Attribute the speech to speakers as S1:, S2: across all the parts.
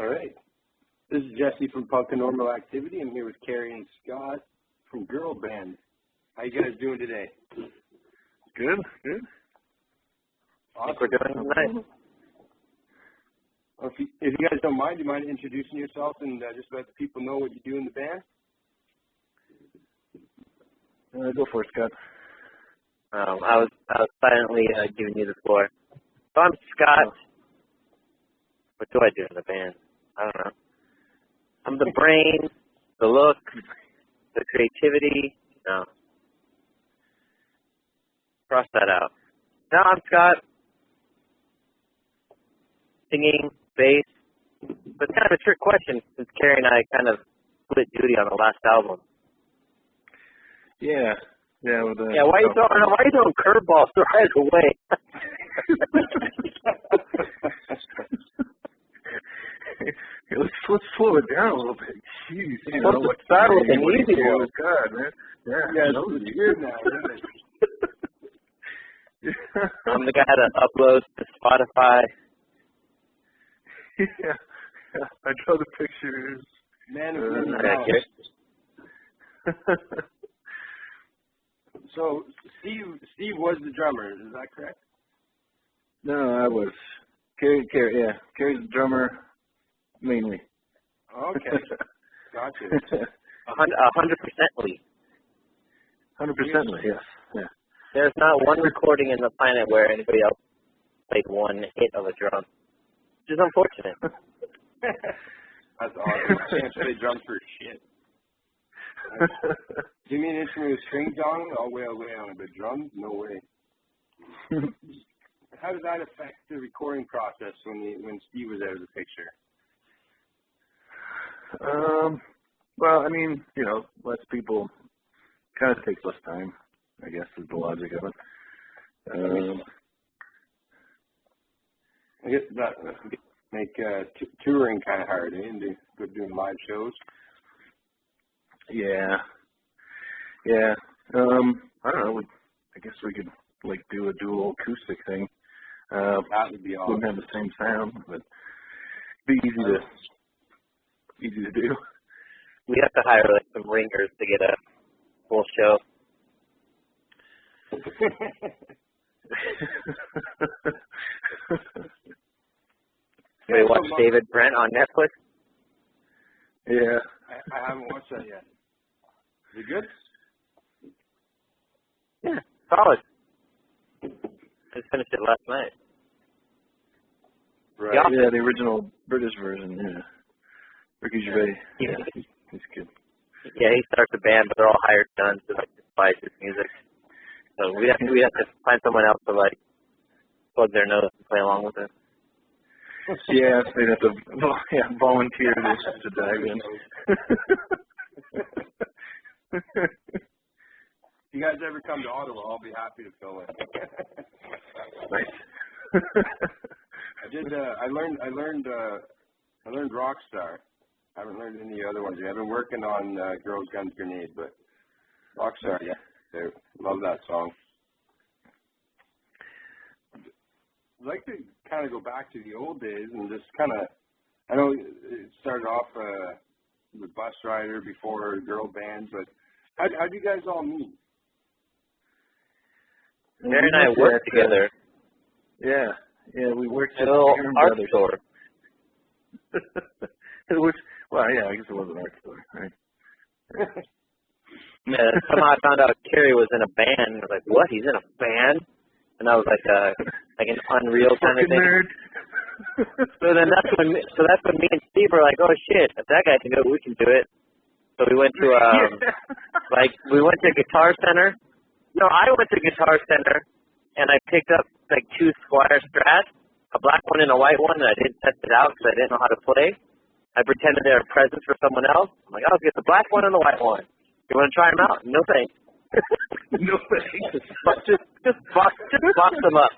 S1: All right. This is Jesse from Punkanormal Activity. I'm here with Carrie and Scott from Girlband. How you guys doing today?
S2: Good.
S1: Awesome.
S3: I think we're doing nice.
S1: Well, if you guys don't mind, do you mind introducing yourself and just let the people know what you do in the band?
S2: Go for it, Scott.
S3: I was silently giving you the floor. So I'm Scott. What do I do in the band? I don't know. I'm the brain, the look, the creativity. No. Cross that out. No, I'm Scott. Singing, bass. But it's kind of a trick question since Carrie and I kind of split duty on the last album.
S2: Yeah.
S3: Why are you throwing curveballs right away?
S2: Hey, let's slow it down a little bit. Jeez,
S3: Let's start with an easy one.
S2: God, man.
S1: Yeah, it's weird now, isn't it?
S3: I'm the guy that uploads to Spotify.
S2: Yeah, I draw the pictures.
S1: Man of So, Steve was the drummer, is that correct?
S2: No, I was. Carrie's the drummer, mainly.
S1: Okay, gotcha.
S3: 100%ly.
S2: 100%ly, yes. Yeah.
S3: There's not one recording in the planet where anybody else played one hit of a drum. Which is unfortunate.
S1: That's awesome. I can't play drums for shit. Give me an instrument with strings on it, I'll wail away on it, but drums, no way. How does that affect the recording process when Steve was out of the picture?
S2: Well, I mean, less people kind of takes less time, I guess, is the logic of it.
S1: I guess that make touring kind of hard, and doing live shows.
S2: Yeah. I don't know. I guess we could do a dual acoustic thing.
S1: That would be awesome.
S2: Wouldn't have the same sound, but it'd be easy to do.
S3: We have to hire some ringers to get a full show. Wait, watch David Brent on Netflix?
S2: Yeah.
S1: I haven't watched that yet. Is it good?
S3: Yeah, solid. I just finished it last night.
S1: Right.
S2: Yeah, the original British version, yeah. Ricky Gervais. Yeah, he's good.
S3: Yeah, he starts a band, but they're all hired guns to despise his music. So we have to find someone else to plug their nose and play along with it.
S2: Yeah, they'd have to volunteer to dive in.
S1: If you guys ever come to Ottawa, I'll be happy to fill in.
S2: Nice.
S1: I learned Rockstar. I haven't learned any other ones yet. I've been working on Girls, Guns, Grenade, but Rockstar, yeah, I love that song. I'd like to kind of go back to the old days and just kind of, I know it started off with Bus Rider before girl bands, but how do you guys all meet?
S3: Mary and I worked together.
S2: Yeah, we worked
S3: at a little art store.
S2: It was, well, yeah, I guess it was an art store, right?
S3: Yeah, somehow I found out Kerry was in a band. I was like, what? He's in a band? And I was like an Unreal kind of thing.
S2: Nerd.
S3: So that's when me and Steve were like, oh shit, if that guy can do it, we can do it. So we went to Guitar Center. No, I went to Guitar Center and I picked up two Squire Strats, a black one and a white one, and I didn't test it out because I didn't know how to play. I pretended they were presents for someone else. I'm like, I'll get the black one and the white one. You want to try them out? No thanks.
S2: No thanks.
S3: Just box them up.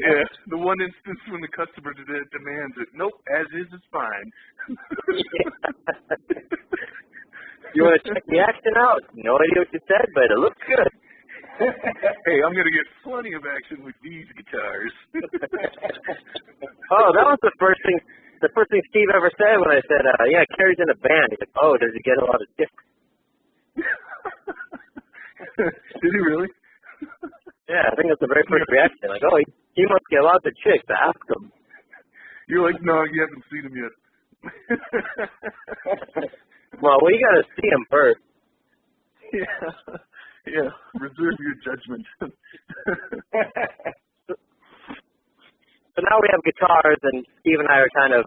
S2: Yeah, the one instance when the customer demands it. Nope, as is fine.
S3: You want to check the action out? No idea what you said, but it looks good.
S2: Hey, I'm going to get plenty of action with these guitars.
S3: Oh, that was the first thing the first thing Steve ever said when I said, yeah, Carrie's in a band. He's like, oh, does he get a lot of dicks?
S2: Did he really?
S3: Yeah, I think that's the very first reaction. Like, oh, he must get lots of chicks. Ask him.
S2: You're like, no, you haven't seen him yet.
S3: Well, we got to see him first.
S2: Yeah. Reserve your judgment.
S3: So now we have guitars, and Steve and I are kind of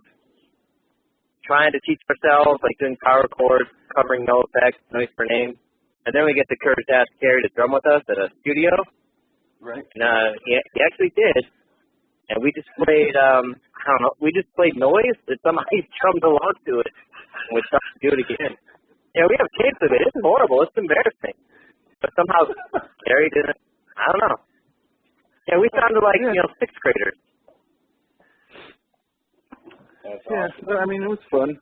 S3: trying to teach ourselves, like doing power chords, covering no effects, noise per name. And then we get the courage to ask Carrie to drum with us at a studio.
S1: Right.
S3: And he actually did. And we just played, I don't know, we just played noise, and somehow he drummed along to it. And we tried to do it again. Yeah, we have tapes of it. It's horrible. It's embarrassing. But somehow Carrie didn't, I don't know. Yeah, we sounded like, sixth graders.
S1: That's
S2: yeah,
S1: awesome.
S2: I mean, it was fun.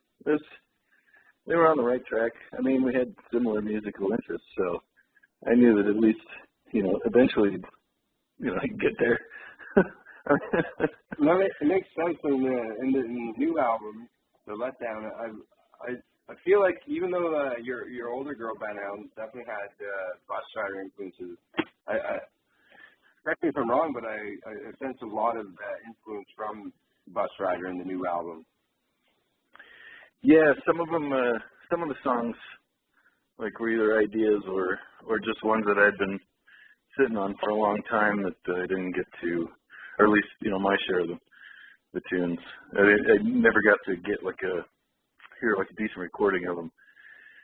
S2: They were on the right track. I mean, we had similar musical interests, so I knew that at least, eventually, I'd get there.
S1: No, it makes sense in the new album, the Letdown. I feel like even though your older girl band albums definitely had Bus Rider influences, correct me if I'm wrong, but I sense a lot of influence from Bus Rider in the new album.
S2: Yeah, some of them, some of the songs, like, were either ideas or just ones that I'd been sitting on for a long time that I didn't get to, or at least, my share of the tunes. I never got to get hear a decent recording of them.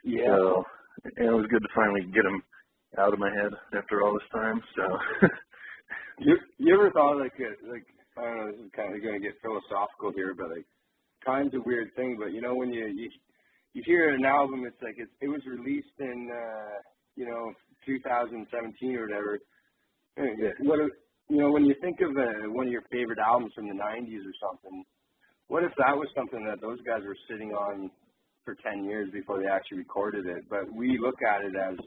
S1: Yeah.
S2: So, and it was good to finally get them out of my head after all this time. So.
S1: You ever thought I don't know, this is kind of going to get philosophical here, but time's a weird thing. But when you hear an album, it's like it was released in 2017 or whatever.
S2: Yeah.
S1: When you think of one of your favorite albums from the 90s or something, what if that was something that those guys were sitting on for 10 years before they actually recorded it? But we look at it as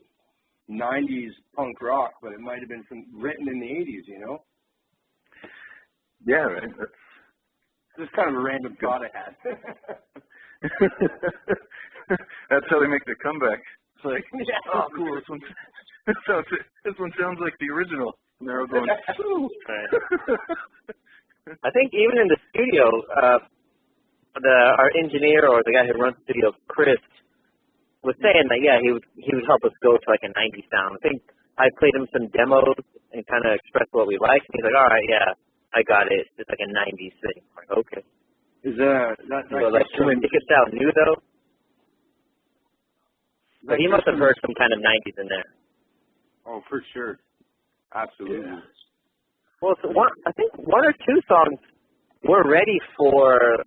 S1: 90s punk rock, but it might have been written in the 80s,
S2: Yeah, right.
S1: That's kind of a random thought I had.
S2: That's how they make their comeback. It's like,
S1: yeah.
S2: oh, cool. This one sounds like the original. And they're all going, ooh.
S3: I think even in the studio, our engineer or the guy who runs the studio, Chris, was saying that he would help us go to like a 90s sound. I think I played him some demos and kind of expressed what we liked. And he's like, all right, yeah, I got it. It's like a 90s thing. I'm like, okay.
S1: Is that
S3: can we make it sound new though? But he must have heard some kind of 90s in there.
S1: Oh, for sure. Absolutely.
S2: Yeah.
S3: Well, I think one or two songs were ready for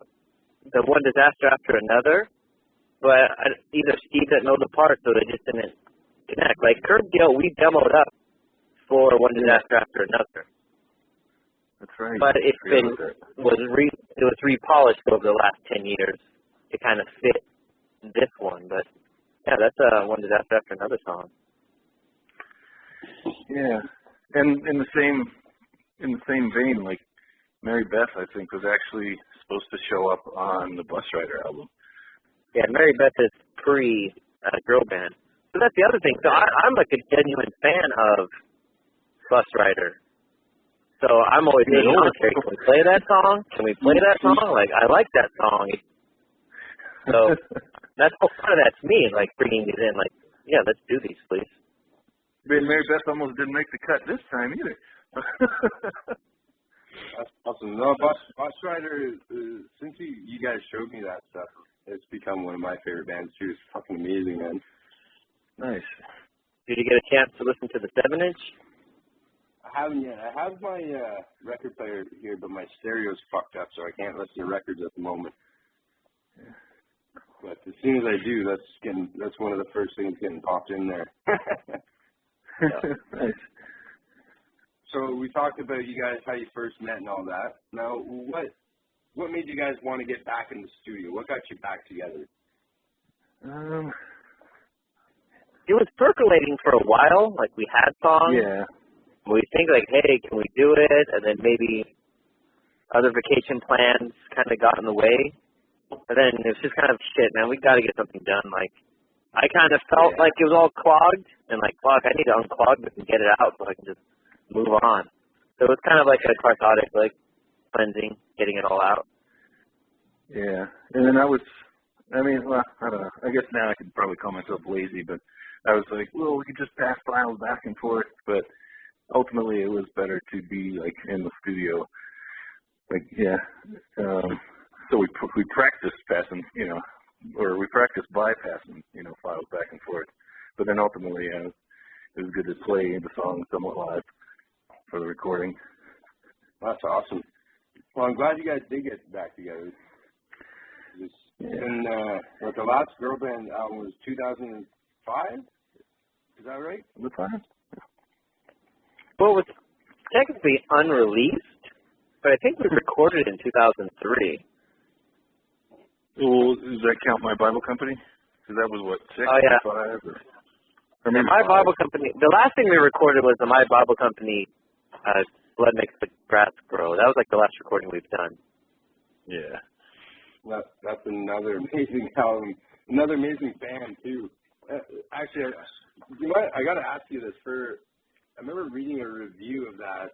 S3: the one disaster after another, but either Steve didn't know the part, so they just didn't connect. Like Curb Deal, we demoed up for one disaster after another.
S2: That's right.
S3: But it was repolished over the last 10 years to kind of fit this one. But yeah, that's one disaster after another song.
S2: Yeah, and in the same vein, like Mary Beth, I think, was actually supposed to show up on the Bus Rider album.
S3: Yeah, Mary Beth is pre-Girlband. So that's the other thing. So I'm like a genuine fan of Bus Rider. So I'm always thinking, okay, can we play that song? Can we play that song? Like, I like that song. So that's part of that's me, like bringing these in. Like, yeah, let's do these, please.
S2: But Mary Beth almost didn't make the cut this time either.
S1: That's awesome. No, Bus Rider, since you guys showed me that stuff, it's become one of my favorite bands too. It's fucking amazing, man.
S2: Nice.
S3: Did you get a chance to listen to the 7-inch?
S1: I haven't yet. I have my record player here, but my stereo's fucked up, so I can't listen to records at the moment.
S2: Yeah.
S1: But as soon as I do, that's one of the first things getting popped in there.
S2: Nice.
S1: So we talked about you guys, how you first met and all that. Now, what made you guys want to get back in the studio? What got you back together?
S3: It was percolating for a while. Like, we had songs.
S2: Yeah.
S3: We think, like, hey, can we do it? And then maybe other vacation plans kind of got in the way. But then it was just kind of shit, man. We got to get something done. Like, I kind of felt like it was all clogged, and like, fuck, I need to unclog this and get it out so I can just move on. So it was kind of like a cathartic, like, cleansing, getting it all out.
S2: Yeah, and then I don't know. I guess now I could probably call myself lazy, but I was like, well, we could just pass files back and forth. But ultimately, it was better to be like in the studio. Like, yeah. So we practiced passing, or we practiced bypassing, files back and forth. But then ultimately, it was good to play the song somewhat live for the recording.
S1: That's awesome. Well, I'm glad you guys did get back together. And the last girl band album was 2005. Is that right?
S2: The time?
S3: Well, it was technically unreleased, but I think we recorded it in 2003.
S2: Well, does that count my Bible company? Because that was what, 6
S3: Oh, yeah.
S2: or 5? Or
S3: maybe My
S2: 5.
S3: Bible Company, the last thing we recorded was the My Bible Company Blood Makes the Grass Grow. That was like the last recording we've done.
S2: Yeah.
S1: That's another amazing album. Another amazing band, too. Actually, I got to ask you this. I remember reading a review of that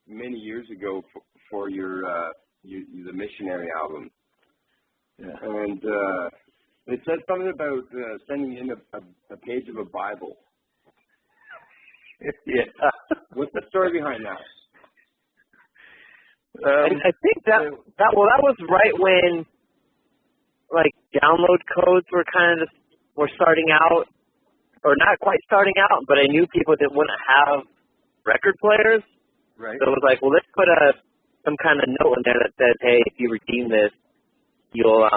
S1: many years ago for your the Missionary album.
S2: Yeah.
S1: And it said something about sending in a page of a Bible.
S2: Yeah.
S1: What's the story behind that?
S3: I think that was right when, like, download codes were starting out, or not quite starting out, but I knew people that wouldn't have record players.
S1: Right.
S3: So it was like, well, let's put some kind of note in there that says, hey, if you redeem this, you'll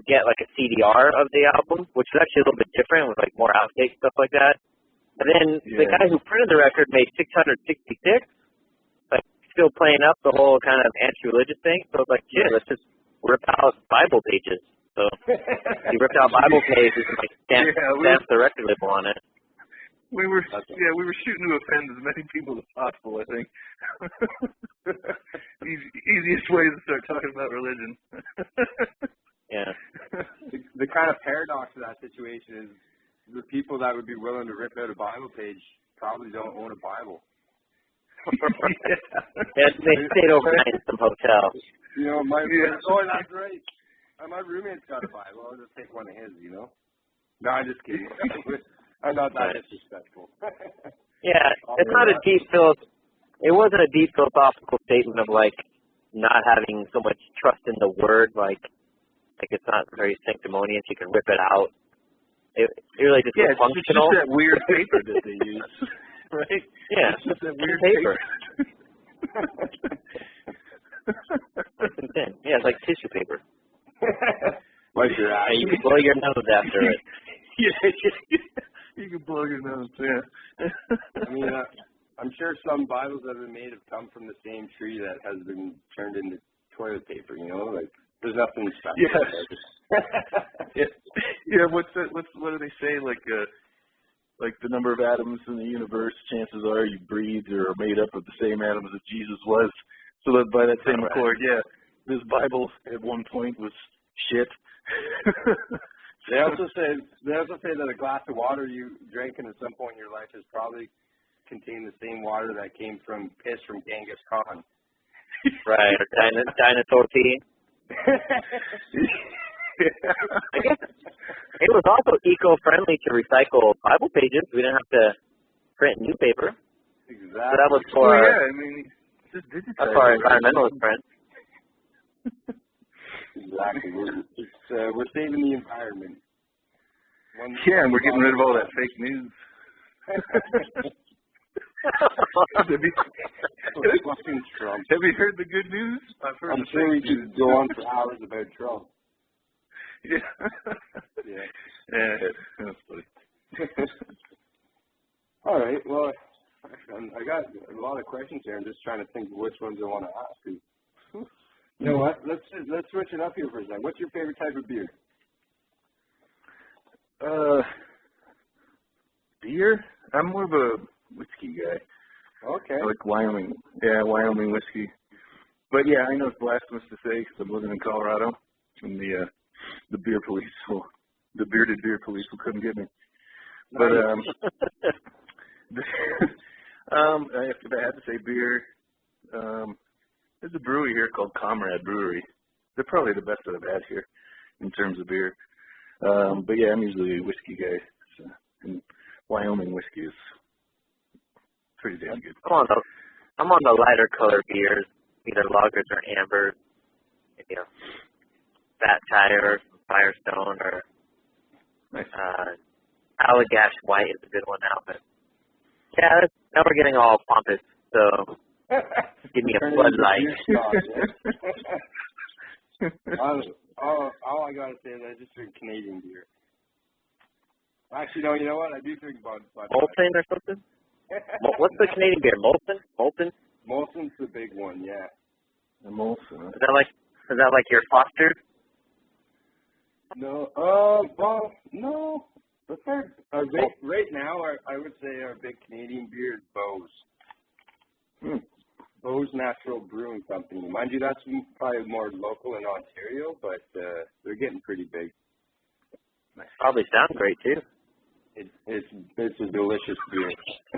S3: get like a CDR of the album, which is actually a little bit different with like more outtake stuff like that. And then the guy who printed the record made 666, like still playing up the whole kind of anti-religious thing. So it's like, shit, let's just rip out Bible pages. So he ripped out Bible pages and like stamped the record label on it.
S2: We were shooting to offend as many people as possible, I think. Easiest way to start talking about religion.
S3: Yeah.
S1: The kind of paradox of that situation is the people that would be willing to rip out a Bible page probably don't own a Bible.
S3: Yeah, they stayed overnight in some hotel.
S1: That's right. My roommate's got a Bible. I'll just take one of his, No, I'm just kidding. I'm not that disrespectful.
S3: Yeah, it's not a deep it wasn't a deep philosophical statement of like not having so much trust in the word, like it's not very sanctimonious. You can rip it out. It really just was functional.
S2: It's just that weird paper that they use, right?
S3: Yeah,
S2: it's just that weird
S3: paper. Yeah, it's like tissue paper.
S1: Like your eye.
S3: You can blow your nose after it.
S2: You can blow your nose, yeah.
S1: I mean, I'm sure some Bibles that have been made have come from the same tree that has been turned into toilet paper, Like, there's nothing special.
S2: Yeah, what do they say? Like the number of atoms in the universe, chances are you breathed or are made up of the same atoms that Jesus was. So that by that same accord, this Bible at one point was shit.
S1: They also say that a glass of water you drank at some point in your life has probably contained the same water that came from piss from Genghis Khan.
S3: Right, or dinosaur pee. I guess it was also eco-friendly to recycle Bible pages. We didn't have to print new paper.
S1: Exactly.
S3: So that was for
S2: that's
S3: for our environmentalist friends.
S1: Exactly. We're saving the environment.
S2: And we're getting rid of all that fake news. Have you heard the good news?
S1: I'm sure we could go on for hours about Trump.
S2: Yeah, that's funny.
S1: All right. Well, I got a lot of questions here. I'm just trying to think of which ones I want to ask. You know what? Let's switch it up here for a second. What's your favorite type of beer?
S2: Beer? I'm more of a whiskey guy.
S1: Okay.
S2: I like Wyoming. Yeah, Wyoming whiskey. But yeah, I know it's blasphemous to say because I'm living in Colorado. and the beer police the bearded beer police will come get me. But if I had to say beer, there's a brewery here called Comrade Brewery. They're probably the best that I've had here in terms of beer. But yeah, I'm usually a whiskey guy. So, and Wyoming whiskey is pretty damn good.
S3: I'm on the lighter color beers, either lagers or ambers. You know, Fat Tire, Firestone, or
S2: nice.
S3: Allagash White is a good one now. But yeah, now we're getting all pompous. So give me a Bud Light.
S1: all I gotta say is I just drink Canadian beer. Actually, no, you know what? I do drink Bud Light.
S3: Molson or something? What's the Canadian beer? Molson?
S1: Molson's the big one, yeah.
S2: The Molson.
S3: Is that like your Foster?
S1: No, well, no. The third, right now, I would say our big Canadian beer is Bose. Bose Natural Brewing Company. Mind you, that's probably more local in Ontario, but they're getting pretty big.
S3: Nice. Probably sounds great too.
S1: It's a delicious beer.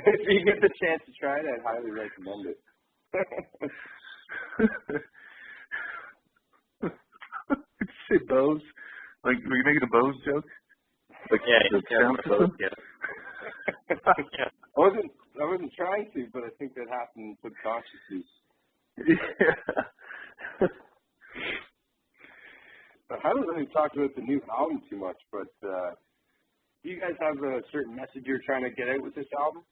S1: If you get the chance to try it, I'd highly recommend it.
S2: Did you say Bose? Like, were you making a Bose joke? Like,
S3: yeah, Bose, yeah.
S1: Yeah. I wasn't trying to, but I think that happened subconsciously.
S2: Yeah.
S1: I haven't really talked about the new album too much, but do you guys have a certain message you're trying to get out with this album?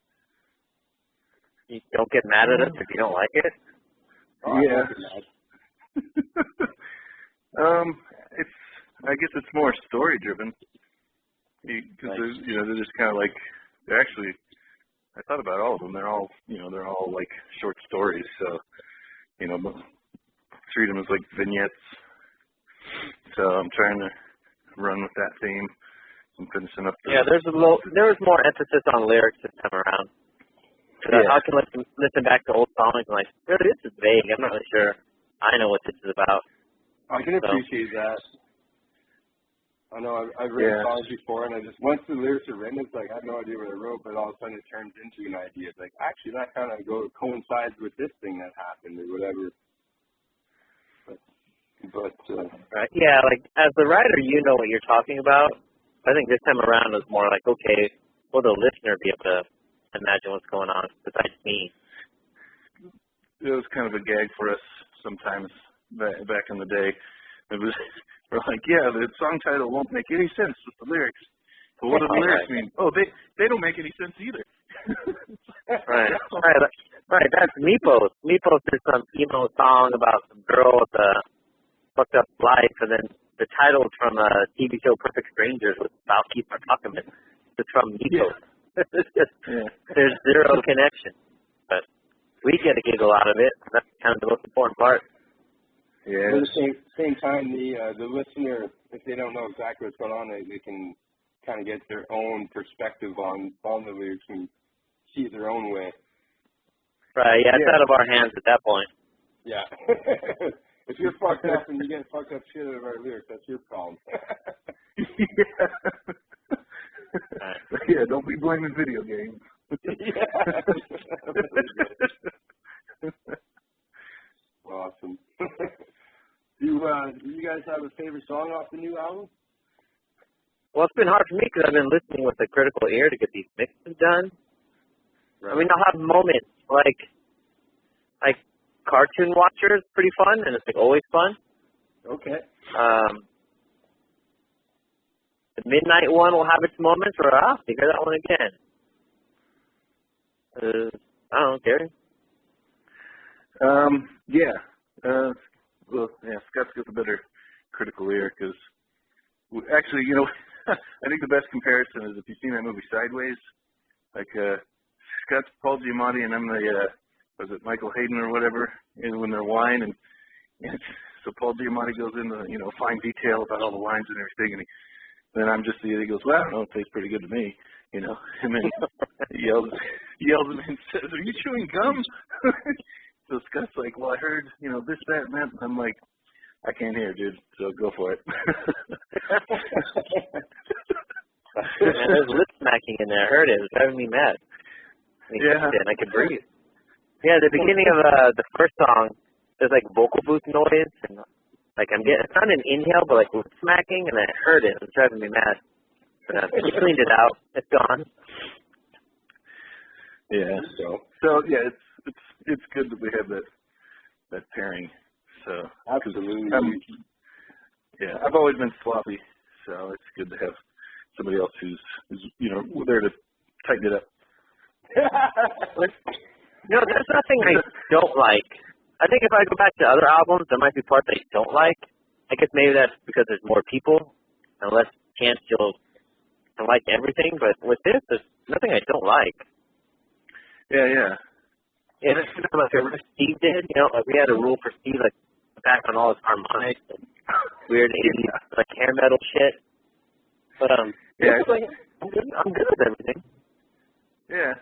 S3: You don't get mad at us if you don't like it.
S1: Oh,
S2: yeah. I guess it's more story driven. Because they're just kind of like, they're actually, I thought about all of them. They're all like short stories. So, treat them as like vignettes. So I'm trying to run with that theme. I'm finishing up.
S3: There was more emphasis on lyrics this time around. Yeah. I can listen back to old songs and like, really, this is vague. I'm not really sure I know what this is about.
S1: I can appreciate that. I know I've written songs before, and I just, once the lyrics are written, it's like, I have no idea what I wrote, but all of a sudden it turns into an idea. It's like, actually, that kind of coincides with this thing that happened or whatever. But
S3: right. Yeah, like, as the writer, you know what you're talking about. I think this time around it was more like, okay, will the listener be able to imagine what's going on besides me?
S2: It was kind of a gag for us sometimes back in the day. It was, we're like, yeah, the song title won't make any sense with the lyrics. But what do the lyrics mean? Oh, they don't make any sense either.
S3: Right. That's Meepos. Meepos did some emo song about some girl with a fucked up life, and then the title from a TV show, Perfect Strangers, was about Keith Martuckerman. It's from Meepos. There's zero connection, but we get a giggle out of it. That's kind of the most important part.
S1: At
S2: Yeah.
S1: the same time, the listener, if they don't know exactly what's going on, they can kind of get their own perspective on the lyrics and see it their own way.
S3: Right. Yeah, it's out of our hands at that point.
S1: Yeah. If you're fucked up and you get fucked up shit out of our lyrics, that's your problem.
S2: Yeah, don't be blaming video games.
S1: Awesome. Do you guys have a favorite song off the new album?
S3: Well, it's been hard for me because I've been listening with a critical ear to get these mixes done. Right. I mean, I'll have moments like Cartoon Watcher is pretty fun, and it's like always fun.
S1: Okay.
S3: The Midnight one will have its moments where I'll figure that one again. I don't know, Gary.
S2: Scott's got the better critical ear because, actually, I think the best comparison is if you've seen that movie Sideways, like Scott's Paul Giamatti and I'm was it Michael Hayden or whatever, when they're wine, and so Paul Giamatti goes into fine detail about all the wines and everything, and then I'm just he goes, well, I don't know, it tastes pretty good to me, and then he yells at me and says, are you chewing gum? So Scott's like, well, I heard, this, that, and that. I'm like, I can't hear, dude. So go for it.
S3: Man, there's lip smacking in there. I heard it. It was driving me mad. And I could breathe. Yeah, the beginning of the first song, there's like vocal booth noise, and like it's not an inhale, but like lip smacking, and I heard it. It was driving me mad. But we cleaned it out. It's gone.
S2: Yeah. So yeah, it's good that we have that pairing. So
S1: absolutely.
S2: Yeah, I've always been sloppy, so it's good to have somebody else who's there to tighten it up.
S3: There's nothing I don't like. I think if I go back to other albums, there might be parts I don't like. I guess maybe that's because there's more people and less chance you'll like everything. But with this, there's nothing I don't like.
S2: Yeah.
S3: And it's like what Steve did. Like we had a rule for Steve, like back on all his harmonics and weird 80s like hair metal shit. But I'm good with everything.
S2: Yeah.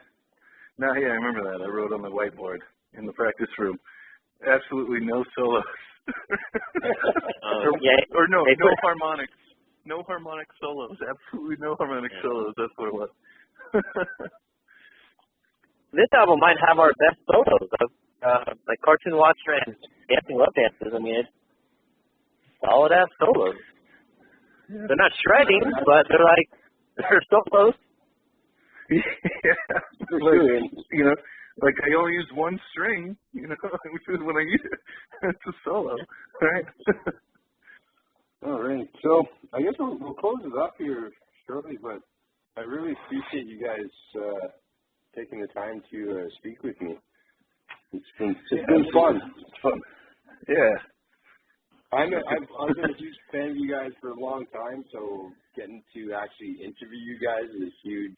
S2: No, yeah, I remember that. I wrote on the whiteboard in the practice room. Absolutely no solos. No harmonics. No harmonic solos. Absolutely no harmonic solos. That's what it was.
S3: This album might have our best solos of like Cartoon Watcher and Dancing Love Dances. I mean, it's solid ass solos. Yeah. They're not shredding, but they're solos.
S2: Yeah, like I only use one string, which is when I use it. It's a solo, right?
S1: All right. So I guess we'll close it up here shortly, but I really appreciate you guys taking the time to speak with me. It's been fun. It's fun.
S2: Yeah.
S1: I've been a huge fan of you guys for a long time, so getting to actually interview you guys is huge.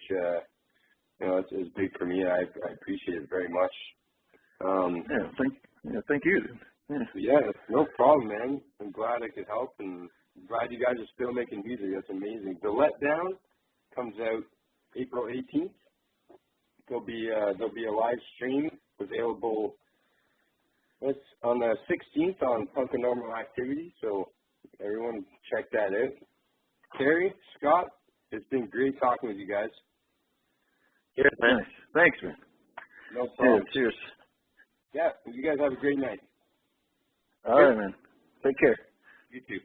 S1: It's big for me. I appreciate it very much.
S2: Thank you.
S1: Yeah, no problem, man. I'm glad I could help, and I'm glad you guys are still making music. That's amazing. The Letdown comes out April 18th. There'll be a live stream available. It's on the 16th on Punkanormal activity, so everyone check that out. Terry, Scott, it's been great talking with you guys.
S3: Cheers, man.
S2: Nice. Thanks, man.
S1: No problem.
S2: Yeah, cheers.
S1: Yeah, you guys have a great night.
S2: All right, man. Take care.
S1: You too.